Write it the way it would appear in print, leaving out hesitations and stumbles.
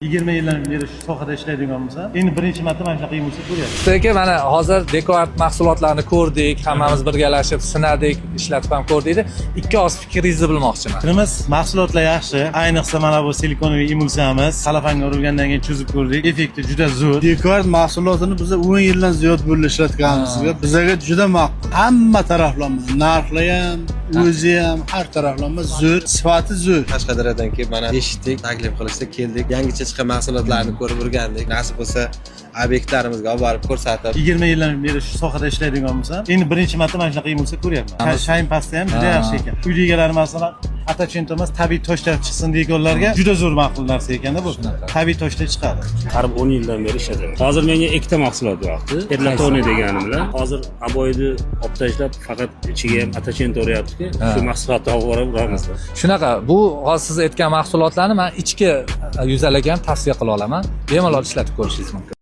20 yildan beri shu sohada ishlaydigan bo'lsa, endi birinchi marta mana shunaqa yumushni ko'ryapman. Lekin mana hozir DecoArt mahsulotlarini ko'rdik, hammamiz birgalashib sinadik, ishlatib ham ko'rdik. Ikki oz fikringizni bilmoqchiman. Fikrimiz mahsulotlar yaxshi, ayniqsa mana bu silikonoviy emulsiyamiz salafanga urilgandan keyin cho'zib ko'rdik. Effekti juda zo'r. DecoArt mahsulotini biz 10 yildan ziyod bo'lib ishlatganmiz. Bizga juda ma'qul. Hamma taraflama, narxi ham, o'zi ham, har taraflama zo'r, sifati zo'r. Qashqadaryodan kelib mana eshitdik, taklif qilishdi, keldik. Yangicha chiqqan mahsulotlarni ko'rib o'rgandik. Nasib bo'lsa, obyektlarimizga olib borib ko'rsatib. 20 yildan beri shu sohada ishlaydigan bo'lsa, endi birinchi marta mana shunaqa yumushni ko'ryapman. Shayin pasti ham juda yaxshi ekan. Uy egalari masalan atachento emas, tabiiy toshlar chiqsin deganlarga juda zo'r ma'qul narsa ekanda bu. Tabiiy toshlar chiqadi. Qarib 10 yildan beri ishlatyapman. Hozir menga ikkita mahsulot yoqdi. Erlatoni deganim bilan hozir aboyni olib tashlab faqat ichiga ham atachento uryapti-ku, shu mahsulotni olib borib uramiz. Shunaqa, bu hozir siz aytgan mahsulotlarni men ichki yuzalagan tavsiya qila olaman. Bemalol ishlatib ko'rishingiz mumkin.